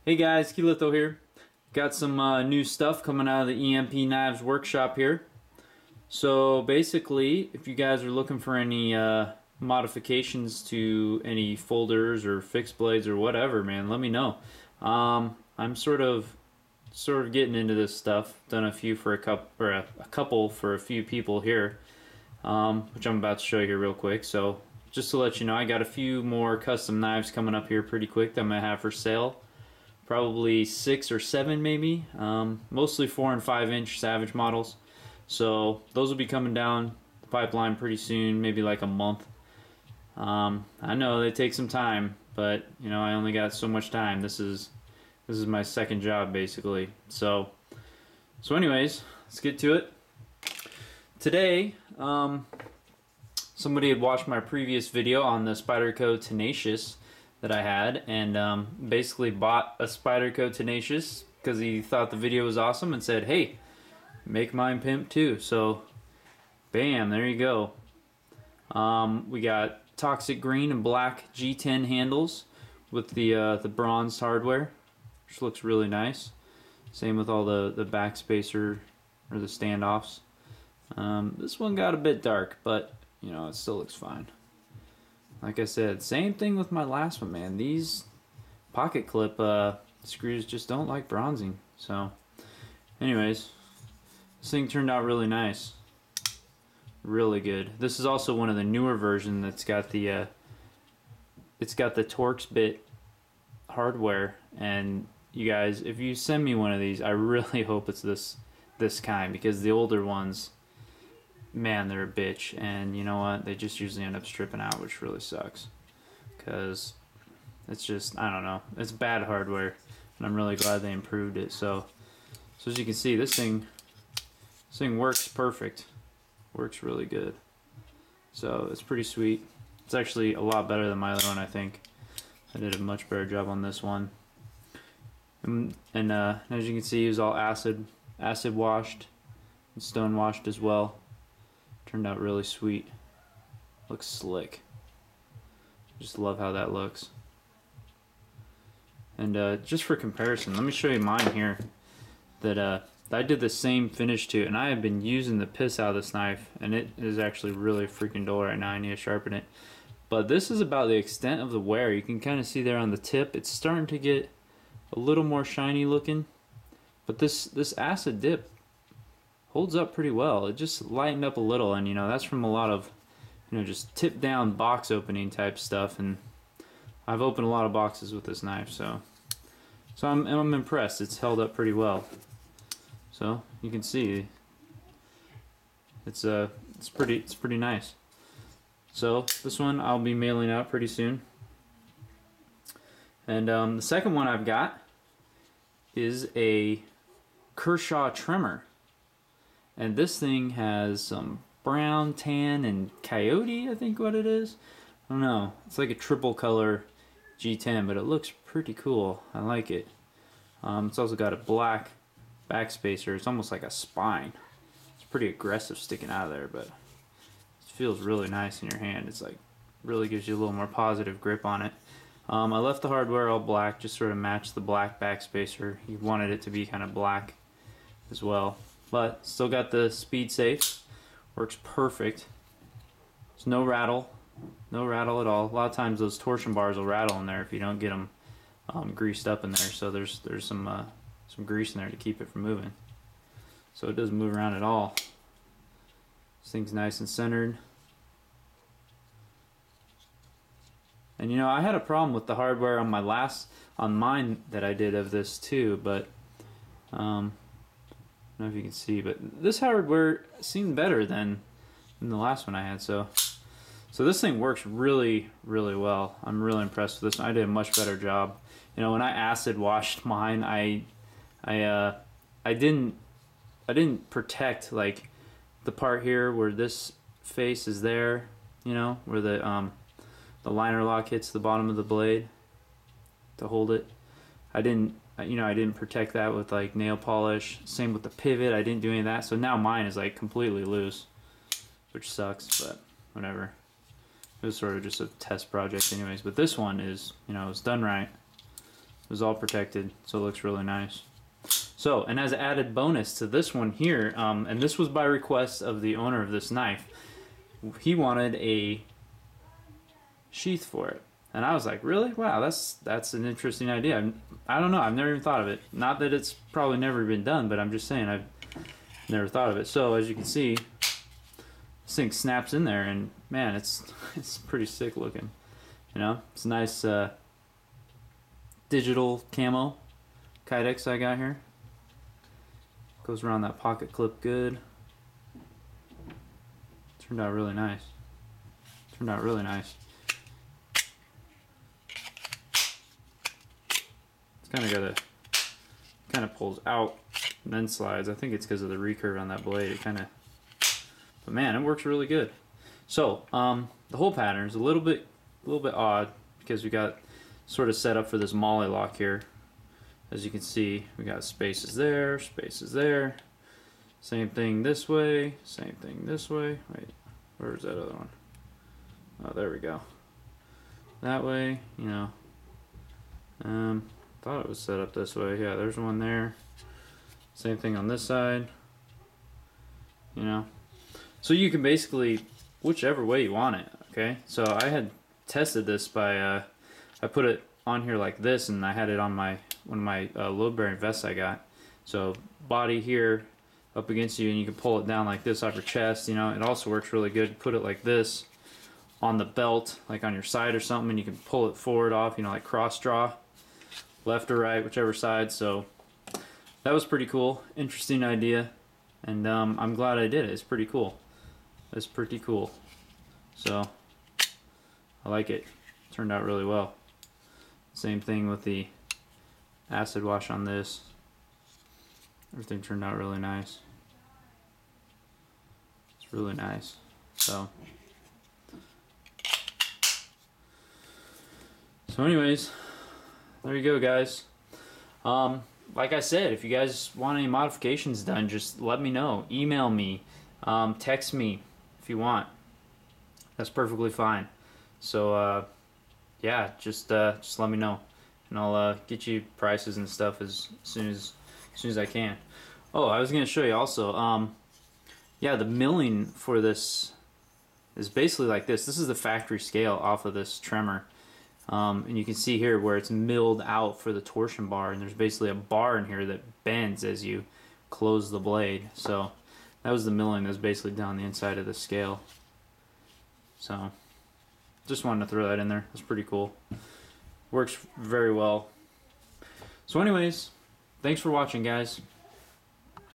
Hey guys, Keylitho here. Got some new stuff coming out of the EMP Knives workshop here. So basically, if you guys are looking for any modifications to any folders or fixed blades or whatever, man, let me know. I'm sort of getting into this stuff. Done a few for a couple for a few people here, which I'm about to show you here real quick. So just to let you know, I got a few more custom knives coming up here pretty quick that I'm gonna have for sale. Probably 6 or 7 maybe, mostly 4 and 5 inch Savage models. So those will be coming down the pipeline pretty soon, maybe like a month. I know they take some time, but you know I only got so much time. This is my second job basically. So anyways, let's get to it. Today, somebody had watched my previous video on the Spyderco Tenacious that I had, and basically bought a Spyderco Tenacious because he thought the video was awesome and said, hey, make mine pimp too. So bam, there you go. We got toxic green and black G10 handles with the bronzed hardware, which looks really nice. Same with all the back spacer or the standoffs. This one got a bit dark, but you know, it still looks fine. Like I said, same thing with my last one, man. These pocket clip screws just don't like bronzing. So anyways, this thing turned out really nice. Really good. This is also one of the newer version that's got the it's got the Torx bit hardware. And you guys, if you send me one of these, I really hope it's this kind, because the older ones, man, they're a bitch. And you know what, they just usually end up stripping out, which really sucks, because it's just, I don't know, it's bad hardware, and I'm really glad they improved it. So as you can see, this thing works perfect, works really good. So it's pretty sweet. It's actually a lot better than my other one. I think I did a much better job on this one. And as you can see, it was all acid washed and stone washed as well. Turned out really sweet. Looks slick. Just love how that looks. And just for comparison, let me show you mine here. That I did the same finish to, and I have been using the piss out of this knife, and it is actually really freaking dull right now. I need to sharpen it. But this is about the extent of the wear. You can kind of see there on the tip, it's starting to get a little more shiny looking. But this acid dip holds up pretty well. It just lightened up a little, and you know, that's from a lot of, you know, just tip down box opening type stuff, and I've opened a lot of boxes with this knife, so I'm impressed. It's held up pretty well. So you can see it's pretty nice. So this one I'll be mailing out pretty soon. And the second one I've got is a Kershaw Tremor. And this thing has some brown, tan, and coyote, I think what it is. I don't know. It's like a triple color G10, but it looks pretty cool. I like it. It's also got a black backspacer. It's almost like a spine. It's pretty aggressive sticking out of there, but it feels really nice in your hand. It's like really gives you a little more positive grip on it. I left the hardware all black, just sort of match the black backspacer. He wanted it to be kind of black as well. But still got the speed safe. Works perfect. There's no rattle. No rattle at all. A lot of times those torsion bars will rattle in there if you don't get them greased up in there. So there's some grease in there to keep it from moving. So it doesn't move around at all. This thing's nice and centered. And you know, I had a problem with the hardware on mine that I did of this too, but I don't know if you can see, but this hardware seemed better than the last one I had. So this thing works really, really well. I'm really impressed with this one. I did a much better job. You know, when I acid washed mine, I didn't protect like the part here where this face is there, you know, where the liner lock hits the bottom of the blade to hold it. I didn't protect that with like nail polish. Same with the pivot. I didn't do any of that. So now mine is like completely loose, which sucks, but whatever. It was sort of just a test project anyways. But this one is, you know, it's done right. was all protected, so it looks really nice. So, and as an added bonus to this one here, and this was by request of the owner of this knife, he wanted a sheath for it. And I was like, really? Wow, that's an interesting idea. I don't know, I've never even thought of it. Not that it's probably never been done, but I'm just saying I've never thought of it. So as you can see, this thing snaps in there, and man, it's pretty sick looking. You know, it's a nice digital camo Kydex I got here. Goes around that pocket clip good. Turned out really nice. Turned out really nice. Kind of pulls out and then slides. I think it's because of the recurve on that blade. It kind of, but man, it works really good. So the whole pattern is a little bit odd because we got sort of set up for this molly lock here. As you can see, we got spaces there, spaces there. Same thing this way, same thing this way. Wait, where's that other one? Oh, there we go. That way, you know. Thought it was set up this way. Yeah, there's one there. Same thing on this side. You know. So you can basically, whichever way you want it, okay? So I had tested this by, I put it on here like this, and I had it on one of my load-bearing vests I got. So body here up against you, and you can pull it down like this off your chest, you know. It also works really good. Put it like this on the belt, like on your side or something, and you can pull it forward off, you know, like cross draw. Left or right, whichever side. So that was pretty cool, interesting idea, and I'm glad I did it. It's pretty cool. It's pretty cool. So I like it. Turned out really well. Same thing with the acid wash on this. Everything turned out really nice. It's really nice. So anyways, there you go, guys. Like I said, if you guys want any modifications done, just let me know. Email me, text me if you want. That's perfectly fine. So yeah, just let me know, and I'll get you prices and stuff as soon as I can. Oh, I was gonna show you also. Yeah, the milling for this is basically like this. This is the factory scale off of this Tremor. And you can see here where it's milled out for the torsion bar, and there's basically a bar in here that bends as you close the blade. So that was the milling that was basically down the inside of the scale. So just wanted to throw that in there. It's pretty cool. Works very well. So anyways, thanks for watching, guys.